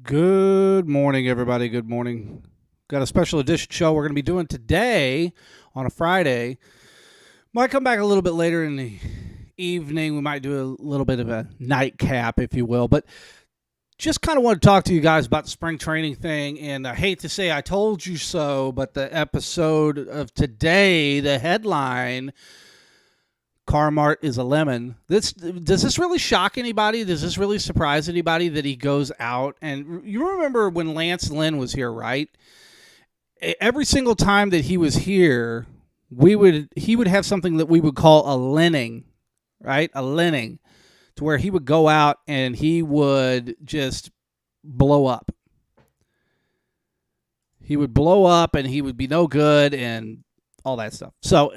Good morning, everybody. Good morning. Got a special edition show we're going to be doing today on a Friday. Might come back a little bit later in the evening. We might do a little bit of a nightcap, if you will. But just kind of want to talk to you guys about the spring training thing. And I hate to say I told you so, but the episode of today, the headline, Car-Mart is a lemon. Does this really shock anybody? Does this really surprise anybody that he goes out? And you remember when Lance Lynn was here, right? Every single time that he was here, he would have something that we would call a linning, right? A linning, to where he would go out and he would just blow up. He would blow up and he would be no good and all that stuff. So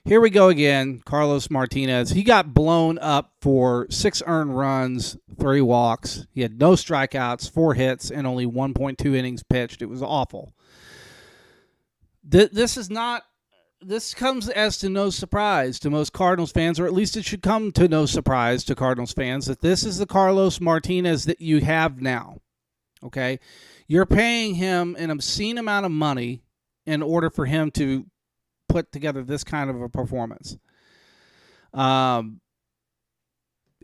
here we go again. Carlos Martinez. He got blown up for 6 earned runs, 3 walks. He had no strikeouts, 4 hits, and only 1.2 innings pitched. It was awful. This comes as to no surprise to most Cardinals fans, or at least it should come to no surprise to Cardinals fans, that this is the Carlos Martinez that you have now. Okay? You're paying him an obscene amount of money in order for him to put together this kind of a performance.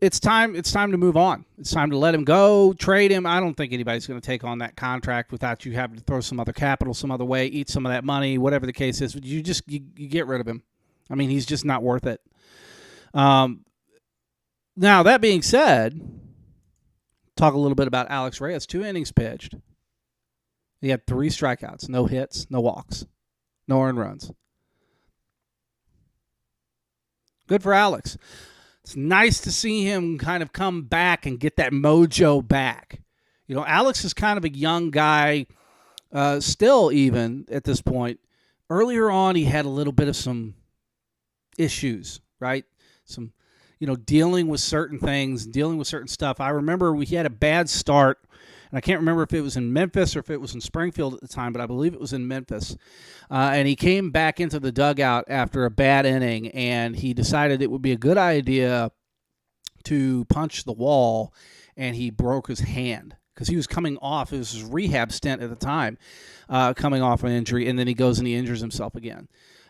It's time to move on. It's time to let him go, trade him. I don't think anybody's going to take on that contract without you having to throw some other capital some other way, eat some of that money, whatever the case is. You get rid of him. I mean, he's just not worth it. Now, that being said, talk a little bit about Alex Reyes. 2 innings pitched. He had 3 strikeouts, no hits, no walks, no earned runs. Good for Alex. It's nice to see him kind of come back and get that mojo back. You know, Alex is kind of a young guy still even at this point. Earlier on, he had a little bit of some issues, right? Some, dealing with certain things, dealing with certain stuff. I remember he had a bad start, and I can't remember if it was in Memphis or if it was in Springfield at the time, but I believe it was in Memphis. And he came back into the dugout after a bad inning, and he decided it would be a good idea to punch the wall, and he broke his hand because he was coming off. It was his rehab stint at the time, coming off an injury, and then he goes and he injures himself again.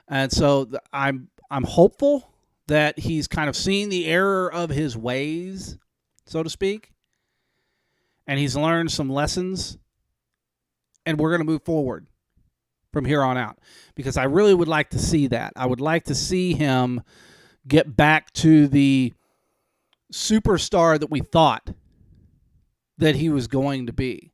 And so I'm hopeful that he's kind of seen the error of his ways, so to speak, and he's learned some lessons, and we're going to move forward from here on out, because I really would like to see that. I would like to see him get back to the superstar that we thought that he was going to be.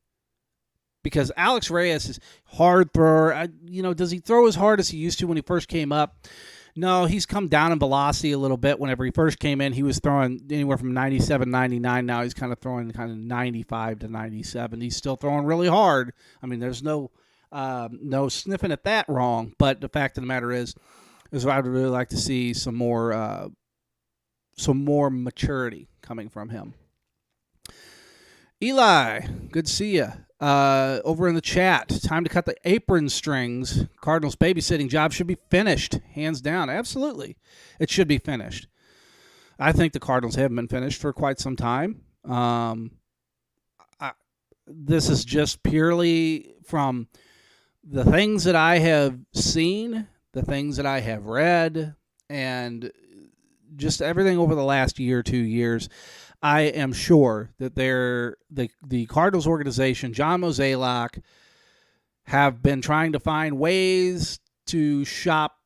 Because Alex Reyes is hard thrower. Does he throw as hard as he used to when he first came up? No, he's come down in velocity a little bit. Whenever he first came in, he was throwing anywhere from 97, 99. Now he's kind of throwing kind of 95 to 97. He's still throwing really hard. I mean, there's no sniffing at that wrong. But the fact of the matter is I would really like to see some more maturity coming from him. Eli, good to see you. Over in the chat, time to cut the apron strings. Cardinals babysitting job should be finished, hands down. Absolutely, it should be finished. I think the Cardinals have been finished for quite some time. This is just purely from the things that I have seen, the things that I have read, and just everything over the last year, 2 years. I am sure that the Cardinals organization, John Mozeliak, have been trying to find ways to shop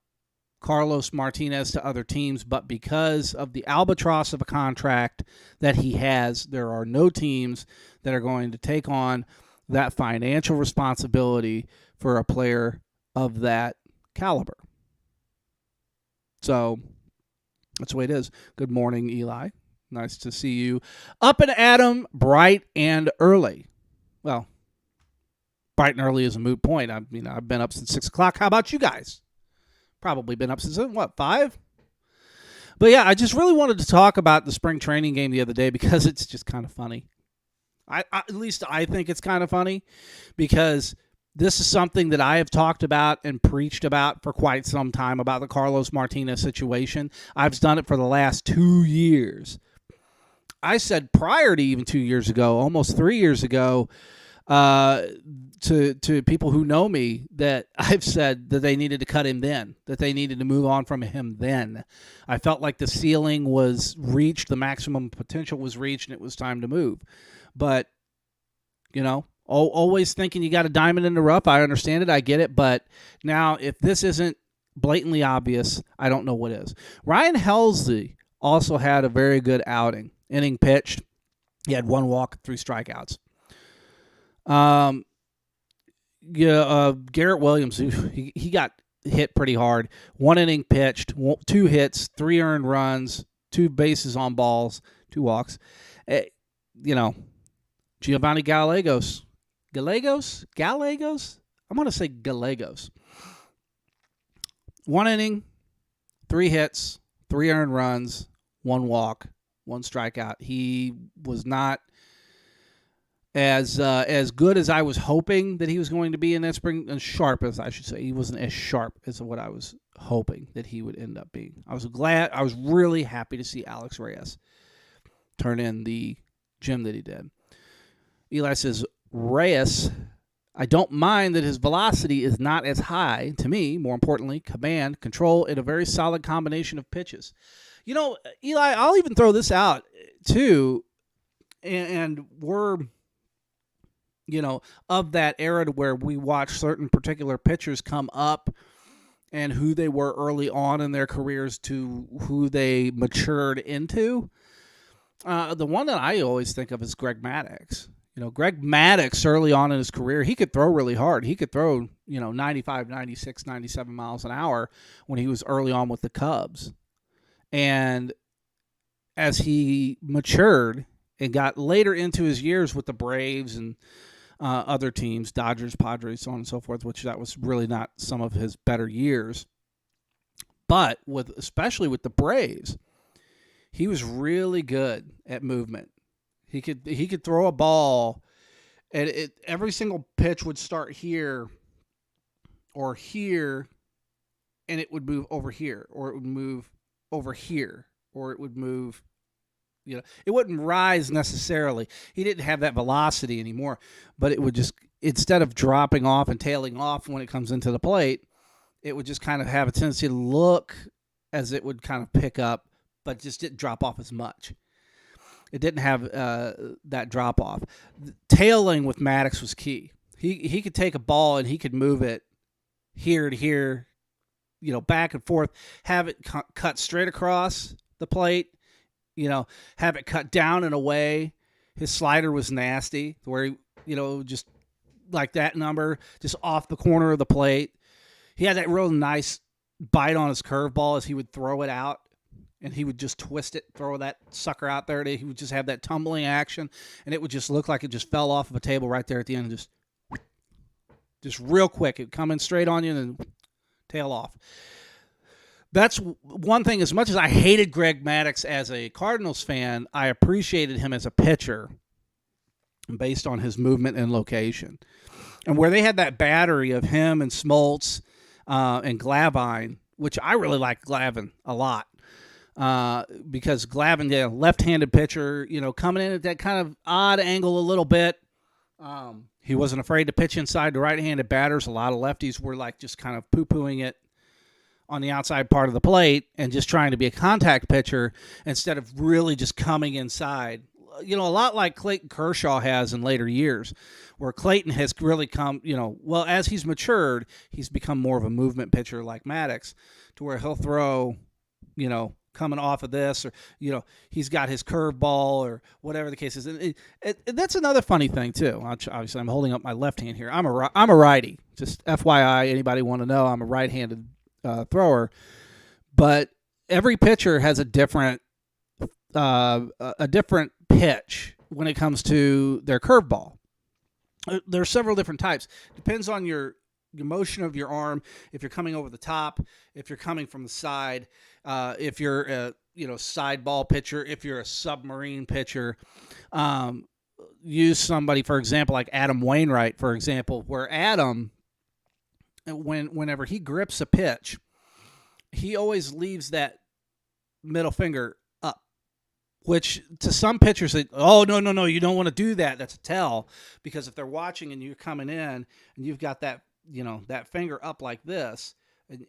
Carlos Martinez to other teams, but because of the albatross of a contract that he has, there are no teams that are going to take on that financial responsibility for a player of that caliber. So that's the way it is. Good morning, Eli. Nice to see you up and at 'em, bright and early. Well, bright and early is a moot point. I've been up since 6 o'clock. How about you guys? Probably been up since, 5? But yeah, I just really wanted to talk about the spring training game the other day because it's just kind of funny. At least I think it's kind of funny because this is something that I have talked about and preached about for quite some time about the Carlos Martinez situation. I've done it for the last 2 years. I said prior to even 2 years ago, almost 3 years ago, to people who know me, that I've said that they needed to cut him then, that they needed to move on from him then. I felt like the ceiling was reached, the maximum potential was reached, and it was time to move. But, always thinking you got a diamond in the rough. I understand it. I get it. But now if this isn't blatantly obvious, I don't know what is. Ryan Helsley also had a very good outing. Inning pitched. He had 1 walk, 3 strikeouts. Garrett Williams, he got hit pretty hard. 1 inning pitched, 2 hits, 3 earned runs, 2 bases on balls, 2 walks. Giovanni Gallegos. Gallegos? I'm going to say Gallegos. 1 inning, 3 hits, 3 earned runs, 1 walk, 1 strikeout. He was not as good as I was hoping that he was going to be in that spring, and sharp as I should say. He wasn't as sharp as what I was hoping that he would end up being. I was really happy to see Alex Reyes turn in the gem that he did. Eli says, Reyes, I don't mind that his velocity is not as high. To me, more importantly, command, control, and a very solid combination of pitches. Eli, I'll even throw this out, too, and we're, of that era to where we watch certain particular pitchers come up and who they were early on in their careers to who they matured into. The one that I always think of is Greg Maddox. Greg Maddox early on in his career, he could throw really hard. He could throw, 95, 96, 97 miles an hour when he was early on with the Cubs. And as he matured and got later into his years with the Braves and other teams, Dodgers, Padres, so on and so forth, which that was really not some of his better years. But especially with the Braves, he was really good at movement. He could throw a ball, and every single pitch would start here or here, and it would move over here, or it would move over here, or it would move. It wouldn't rise necessarily. He didn't have that velocity anymore, but it would just, instead of dropping off and tailing off when it comes into the plate, it would just kind of have a tendency to look as it would kind of pick up, but just didn't drop off as much. It didn't have that drop off. Tailing with Maddox was key. He could take a ball and he could move it here to here, back and forth, have it cut straight across the plate, have it cut down and away. His slider was nasty, where he, just like that number, just off the corner of the plate. He had that real nice bite on his curveball as he would throw it out, and he would just twist it, throw that sucker out there. He would just have that tumbling action, and it would just look like it just fell off of a table right there at the end, and just real quick. It would come in straight on you and then tail off. That's one thing. As much as I hated Greg Maddox as a Cardinals fan, I appreciated him as a pitcher based on his movement and location. And where they had that battery of him and Smoltz and Glavine, which I really liked Glavine a lot, because Glavine, left-handed pitcher, coming in at that kind of odd angle a little bit. He wasn't afraid to pitch inside the right-handed batters. A lot of lefties were just kind of poo-pooing it on the outside part of the plate and just trying to be a contact pitcher instead of really just coming inside. A lot like Clayton Kershaw has in later years, where Clayton has really come, as he's matured, he's become more of a movement pitcher like Maddox, to where he'll throw, coming off of this, or, he's got his curveball or whatever the case is. And that's another funny thing, too. Obviously, I'm holding up my left hand here. I'm a righty. Just FYI, anybody want to know, I'm a right-handed thrower. But every pitcher has a different pitch when it comes to their curveball. There are several different types. Depends on your motion of your arm, if you're coming over the top, if you're coming from the side, if you're a side ball pitcher, if you're a submarine pitcher. Use somebody, for example, like Adam Wainwright, for example, where Adam, whenever he grips a pitch, he always leaves that middle finger up which to some pitchers, oh, no, you don't want to do that. That's a tell, because if they're watching and you're coming in and you've got that, that finger up like this,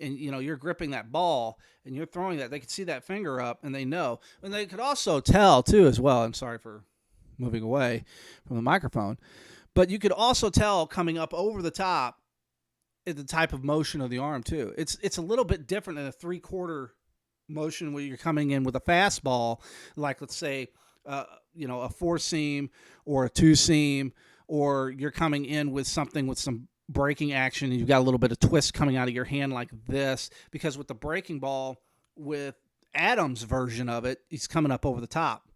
and you're gripping that ball and you're throwing that, they can see that finger up and they know. And they could also tell too as well. I'm sorry for moving away from the microphone, but you could also tell coming up over the top the type of motion of the arm too. It's a little bit different than a 3/4 motion where you're coming in with a fastball, like let's say, a 4-seam or a 2-seam, or you're coming in with something with some breaking action and you've got a little bit of twist coming out of your hand like this. Because with the breaking ball, with Adam's version of it, he's coming up over the top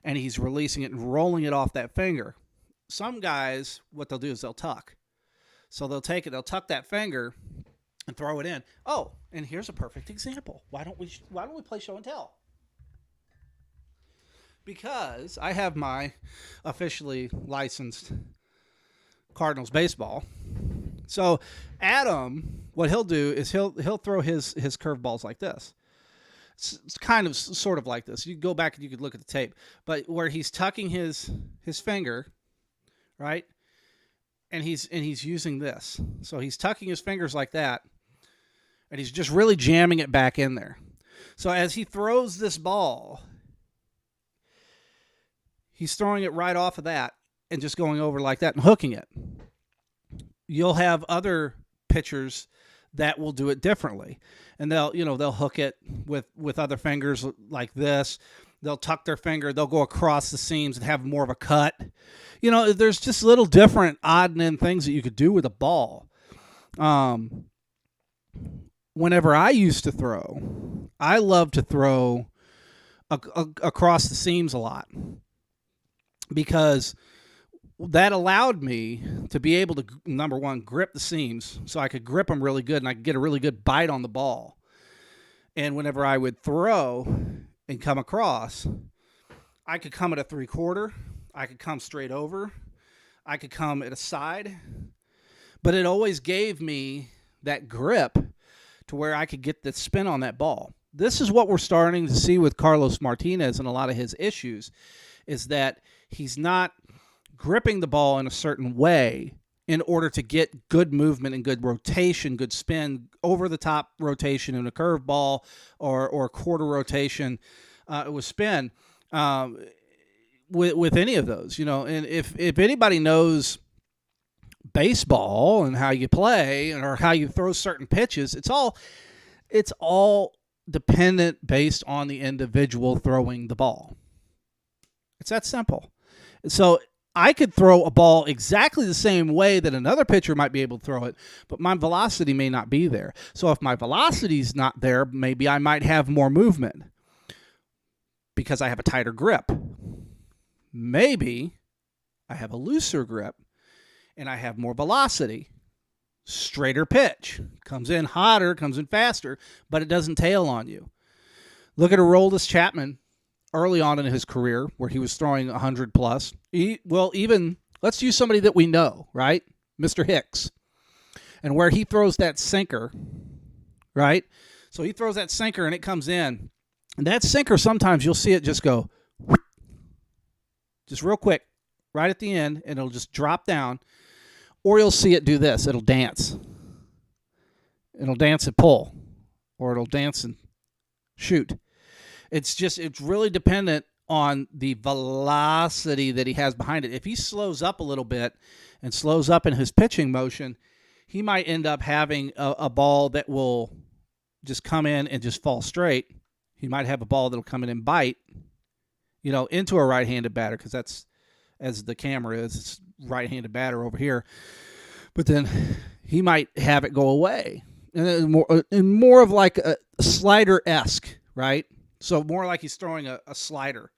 and he's releasing it and rolling it off that finger. Some guys, what they'll do is they'll tuck. So they'll tuck that finger and throw it in. Oh, and here's a perfect example. Why don't we play show and tell? Because I have my officially licensed Cardinals baseball. So Adam, what he'll do is he'll throw his curveballs like this. It's kind of sort of like this. You go back and you could look at the tape, but where he's tucking his finger, right? And he's using this. So he's tucking his fingers like that, and he's just really jamming it back in there. So as he throws this ball, he's throwing it right off of that and just going over like that and hooking it. You'll have other pitchers that will do it differently, and they'll hook it with other fingers like this. They'll tuck their finger. They'll go across the seams and have more of a cut. There's just little different odd and end things that you could do with a ball. Whenever I used to throw, I loved to throw across the seams a lot, because that allowed me to be able to, number one, grip the seams, so I could grip them really good and I could get a really good bite on the ball. And whenever I would throw and come across, I could come at a 3/4, I could come straight over, I could come at a side, but it always gave me that grip to where I could get the spin on that ball. This is what we're starting to see with Carlos Martinez and a lot of his issues, is that he's not gripping the ball in a certain way in order to get good movement and good rotation, good spin, over the top rotation in a curveball or quarter rotation with spin with any of those, And if anybody knows baseball and how you play or how you throw certain pitches, it's all dependent based on the individual throwing the ball. It's that simple. So I could throw a ball exactly the same way that another pitcher might be able to throw it, but my velocity may not be there. So if my velocity's not there, maybe I might have more movement because I have a tighter grip. Maybe I have a looser grip and I have more velocity. Straighter pitch. Comes in hotter, comes in faster, but it doesn't tail on you. Look at Aroldis Chapman early on in his career where he was throwing 100 plus. Even let's use somebody that we know, right? Mr. Hicks. And where he throws that sinker, right? So he throws that sinker and it comes in. And that sinker, sometimes you'll see it just go, just real quick, right at the end, and it'll just drop down. Or you'll see it do this. It'll dance. It'll dance and pull. Or it'll dance and shoot. It's really dependent on the velocity that he has behind it. If he slows up a little bit and slows up in his pitching motion, he might end up having a ball that will just come in and just fall straight. He might have a ball that'll come in and bite, into a right-handed batter, because that's, as the camera is, it's right-handed batter over here. But then he might have it go away. And then more of like a slider-esque, right? So more like he's throwing a slider.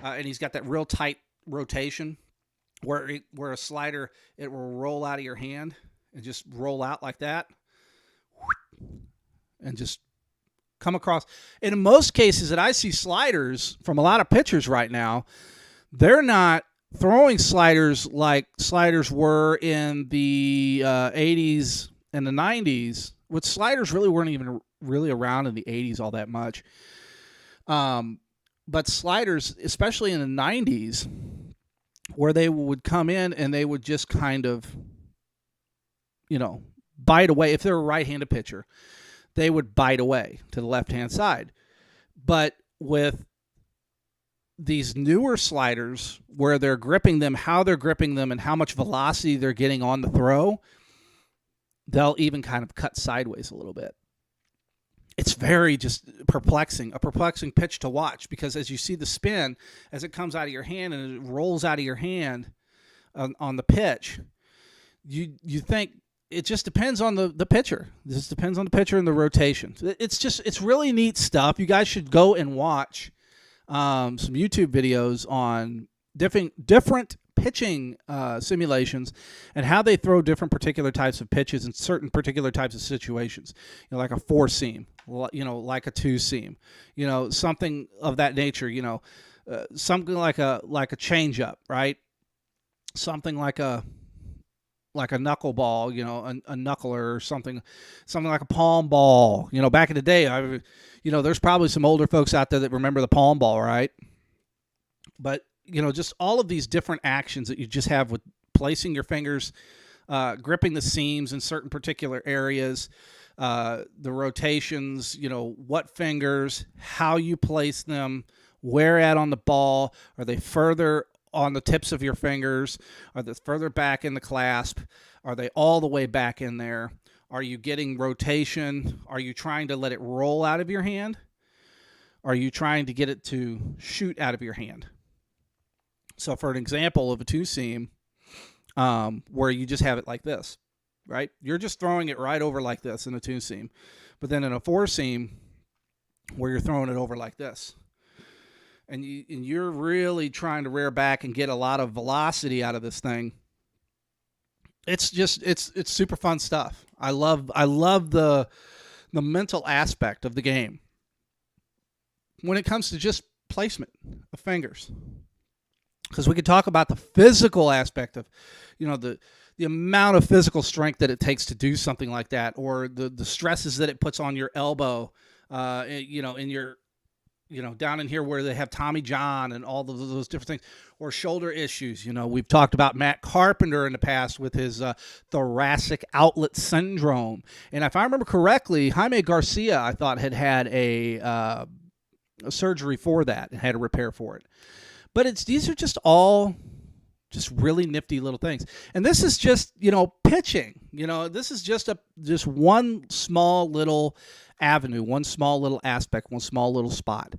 And he's got that real tight rotation where a slider, it will roll out of your hand and just roll out like that and just come across. And in most cases that I see sliders from a lot of pitchers right now, they're not throwing sliders like sliders were in the 80s and the 90s, which sliders really weren't even really around in the 80s all that much. But sliders, especially in the 90s, where they would come in and they would just kind of, bite away. If they're a right-handed pitcher, they would bite away to the left-hand side. But with these newer sliders where they're gripping them, how they're gripping them, and how much velocity they're getting on the throw, they'll even kind of cut sideways a little bit. It's very just a perplexing pitch to watch, because as you see the spin, as it comes out of your hand and it rolls out of your hand on the pitch, you think it just depends on the pitcher. It just depends on the pitcher and the rotation. It's really neat stuff. You guys should go and watch some YouTube videos on different pitching simulations and how they throw different particular types of pitches in certain particular types of situations. Like a four seam, like a two seam, something of that nature. Something like a changeup, right? Something like a knuckleball, a knuckler, or something like a palm ball. Back in the day, there's probably some older folks out there that remember the palm ball, right? But just all of these different actions that you just have with placing your fingers, gripping the seams in certain particular areas, the rotations, what fingers, how you place them, where at on the ball. Are they further on the tips of your fingers? Are they further back in the clasp? Are they all the way back in there? Are you getting rotation? Are you trying to let it roll out of your hand? Are you trying to get it to shoot out of your hand? So for an example of a two seam, where you just have it like this, right? You're just throwing it right over like this in a two seam. But then in a four seam, where you're throwing it over like this, and you're really trying to rear back and get a lot of velocity out of this thing. It's super fun stuff. I love the mental aspect of the game when it comes to just placement of fingers. Because we could talk about the physical aspect of, the amount of physical strength that it takes to do something like that, or the stresses that it puts on your elbow, in your, down in here where they have Tommy John and all of those different things, or shoulder issues. We've talked about Matt Carpenter in the past with his thoracic outlet syndrome. And if I remember correctly, Jaime Garcia, I thought, had a surgery for that and had a repair for it. But these are just all just really nifty little things. And this is just, pitching. This is just one small little avenue, one small little aspect, one small little spot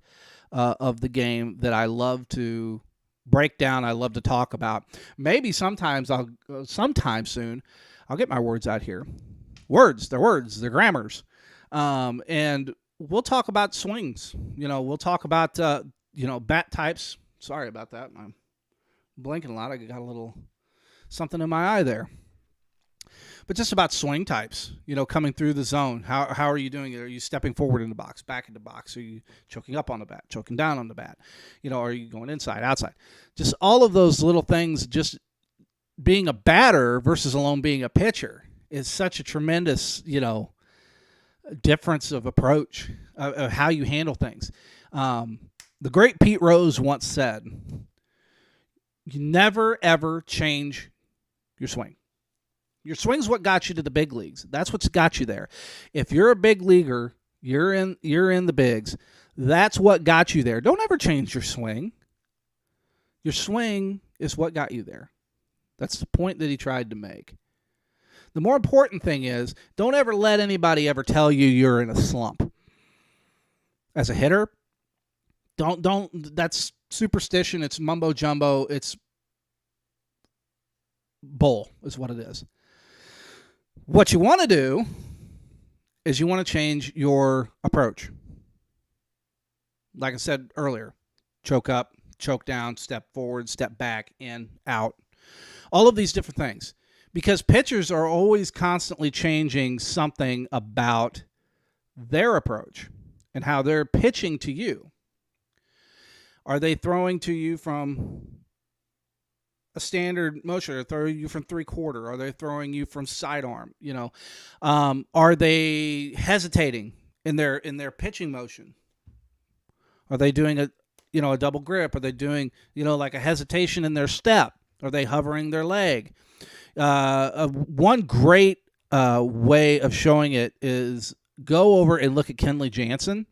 of the game that I love to break down. I love to talk about. Maybe sometime soon, I'll get my words out here. They're grammars. And we'll talk about swings. We'll talk about, bat types. Sorry about that. I'm blinking a lot. I got a little something in my eye there. But just about swing types, coming through the zone. How are you doing it? Are you stepping forward in the box, back in the box? Are you choking up on the bat, choking down on the bat? Are you going inside, outside? Just all of those little things, just being a batter versus alone being a pitcher is such a tremendous, difference of approach of how you handle things. The great Pete Rose once said, you never, ever change your swing. Your swing's what got you to the big leagues. That's what's got you there. If you're a big leaguer, you're in the bigs. That's what got you there. Don't ever change your swing. Your swing is what got you there. That's the point that he tried to make. The more important thing is, don't ever let anybody ever tell you you're in a slump. As a hitter, don't that's superstition, it's mumbo jumbo, it's bull is what it is. What you want to do is you want to change your approach. Like I said earlier, choke up, choke down, step forward, step back, in, out. All of these different things. Because pitchers are always constantly changing something about their approach and how they're pitching to you. Are they throwing to you from a standard motion? Are they throwing you from 3/4? Are they throwing you from sidearm? Are they hesitating in their pitching motion? Are they doing a double grip? Are they doing, like a hesitation in their step? Are they hovering their leg? One great way of showing it is go over and look at Kenley Jansen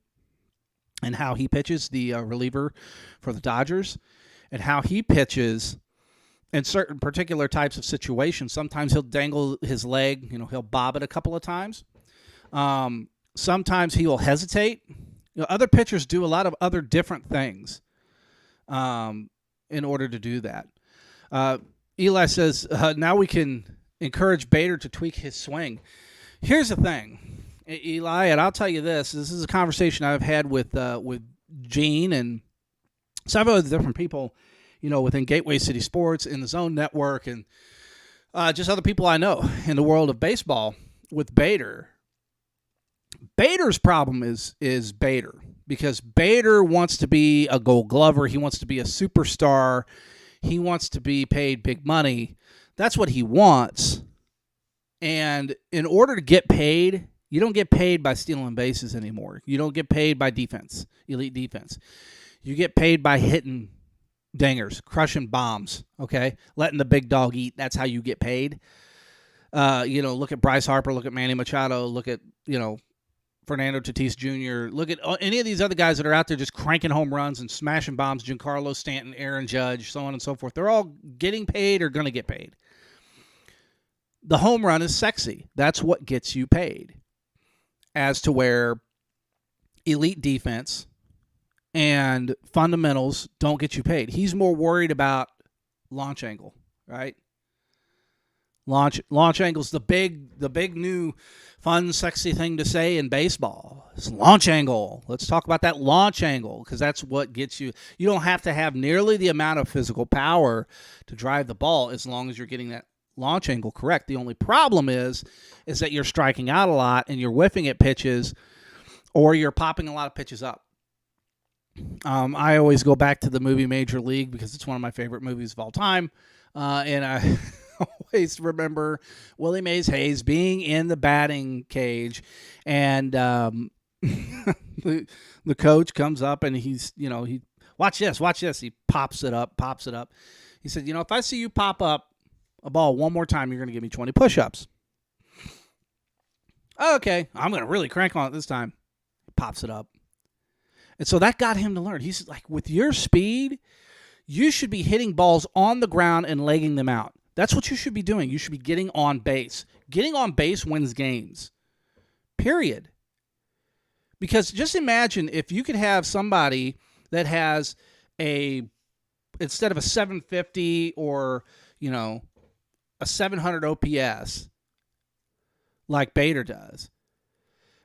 and how he pitches, the reliever for the Dodgers, and how he pitches in certain particular types of situations. Sometimes he'll dangle his leg, he'll bob it a couple of times. Sometimes he will hesitate. Other pitchers do a lot of other different things in order to do that. Eli says, now we can encourage Bader to tweak his swing. Here's the thing, Eli, and I'll tell you this. This is a conversation I've had with Gene and several other different people, within Gateway City Sports, in the Zone Network, and just other people I know in the world of baseball with Bader. Bader's problem is Bader, because Bader wants to be a Gold Glover. He wants to be a superstar. He wants to be paid big money. That's what he wants. And in order to get paid, you don't get paid by stealing bases anymore. You don't get paid by defense, elite defense. You get paid by hitting dingers, crushing bombs, okay? Letting the big dog eat. That's how you get paid. Look at Bryce Harper, look at Manny Machado, look at, Fernando Tatis Jr., look at any of these other guys that are out there just cranking home runs and smashing bombs, Giancarlo Stanton, Aaron Judge, so on and so forth. They're all getting paid or going to get paid. The home run is sexy. That's what gets you paid. As to where elite defense and fundamentals don't get you paid. He's more worried about launch angle, right? Launch angle's the big new fun, sexy thing to say in baseball. It's launch angle. Let's talk about that launch angle, because that's what gets you. You don't have to have nearly the amount of physical power to drive the ball as long as you're getting that launch angle correct. The only problem is that you're striking out a lot and you're whiffing at pitches, or you're popping a lot of pitches up. I always go back to the movie Major League because it's one of my favorite movies of all time, and I always remember Willie Mays Hayes being in the batting cage, and the coach comes up and he's, he watch this. He pops it up. He said, if I see you pop up a ball one more time, you're going to give me 20 push-ups. Okay, I'm going to really crank on it this time. He pops it up. And so that got him to learn. He's like, with your speed, you should be hitting balls on the ground and legging them out. That's what you should be doing. You should be getting on base. Getting on base wins games. Period. Because just imagine if you could have somebody that has instead of a 750 or, a 700 OPS like Bader does,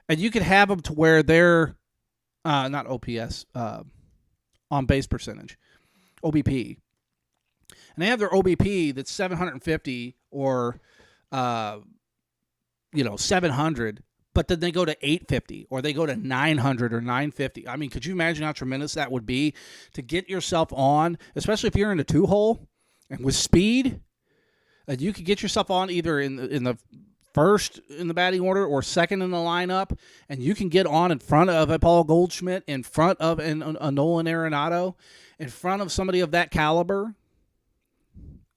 and you could have them to where they're not OPS, on base percentage, OBP. And they have their OBP that's 750 or, 700, but then they go to 850 or they go to 900 or 950. I mean, could you imagine how tremendous that would be to get yourself on, especially if you're in a two-hole and with speed, you could get yourself on either in the first in the batting order or second in the lineup, and you can get on in front of a Paul Goldschmidt, in front of a Nolan Arenado, in front of somebody of that caliber.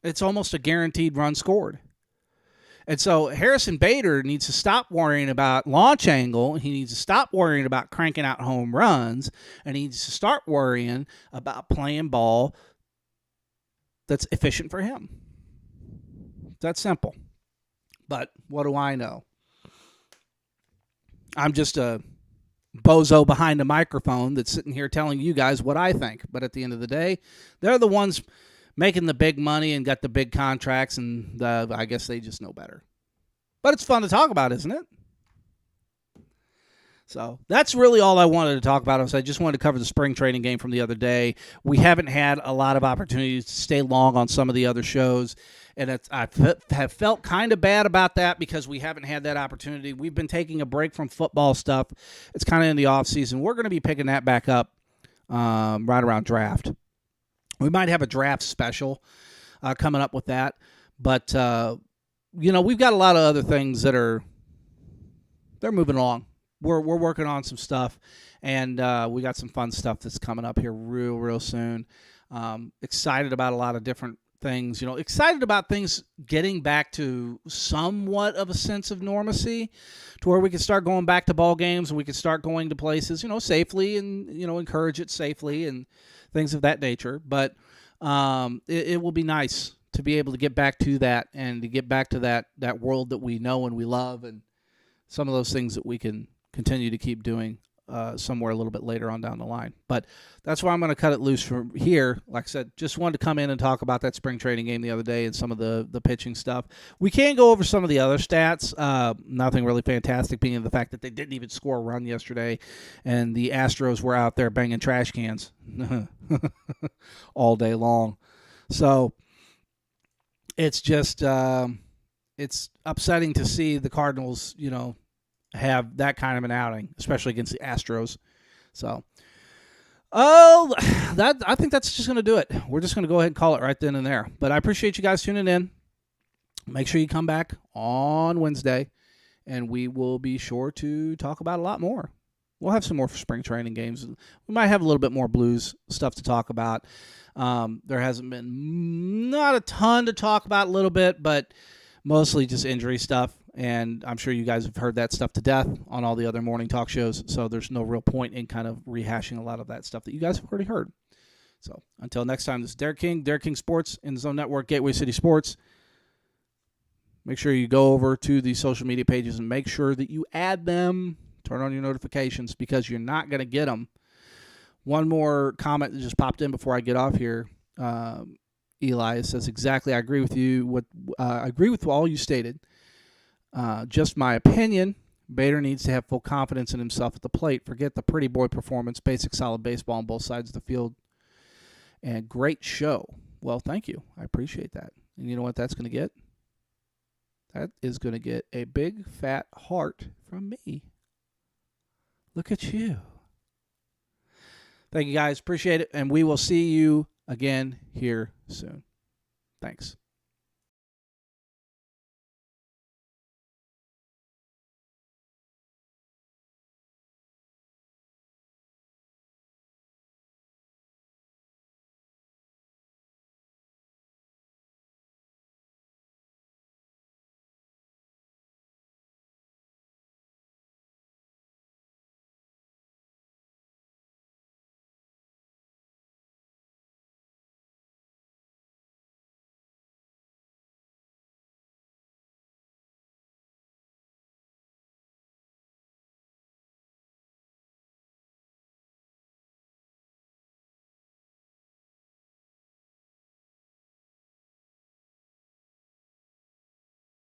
It's almost a guaranteed run scored. And so Harrison Bader needs to stop worrying about launch angle. He needs to stop worrying about cranking out home runs, and he needs to start worrying about playing ball that's efficient for him. That's simple. But what do I know? I'm just a bozo behind a microphone that's sitting here telling you guys what I think. But at the end of the day, they're the ones making the big money and got the big contracts, and I guess they just know better. But it's fun to talk about, isn't it? So that's really all I wanted to talk about. I just wanted to cover the spring training game from the other day. We haven't had a lot of opportunities to stay long on some of the other shows, and I have felt kind of bad about that because we haven't had that opportunity. We've been taking a break from football stuff. It's kind of in the off season. We're going to be picking that back up right around draft. We might have a draft special coming up with that, but we've got a lot of other things that they're moving along. we're working on some stuff, and we got some fun stuff that's coming up here real soon. Excited about a lot of different things, excited about things getting back to somewhat of a sense of normalcy, to where we can start going back to ball games and we can start going to places, safely, and, encourage it safely and things of that nature. But it will be nice to be able to get back to that, and to get back to that world that we know and we love, and some of those things that we can continue to keep doing somewhere a little bit later on down the line. But that's why I'm going to cut it loose from here. Like I said, just wanted to come in and talk about that spring training game the other day and some of the pitching stuff. We can go over some of the other stats. Nothing really fantastic, being the fact that they didn't even score a run yesterday, and the Astros were out there banging trash cans all day long. So it's just it's upsetting to see the Cardinals, have that kind of an outing, especially against the Astros. So, I think that's just going to do it. We're just going to go ahead and call it right then and there. But I appreciate you guys tuning in. Make sure you come back on Wednesday, and we will be sure to talk about a lot more. We'll have some more spring training games. We might have a little bit more Blues stuff to talk about. There hasn't been not a ton to talk about, a little bit, but mostly just injury stuff. And I'm sure you guys have heard that stuff to death on all the other morning talk shows, so there's no real point in kind of rehashing a lot of that stuff that you guys have already heard. So until next time, this is Derek King Sports, in the Zone Network, Gateway City Sports. Make sure you go over to the social media pages and make sure that you add them, turn on your notifications, because you're not going to get them. One more comment that just popped in before I get off here. Eli says, exactly, I agree with you. I agree with all you stated. Just my opinion, Bader needs to have full confidence in himself at the plate. Forget the pretty boy performance, basic solid baseball on both sides of the field. And great show. Well, thank you. I appreciate that. And you know what that's going to get? That is going to get a big fat heart from me. Look at you. Thank you guys. Appreciate it. And we will see you again here soon. Thanks.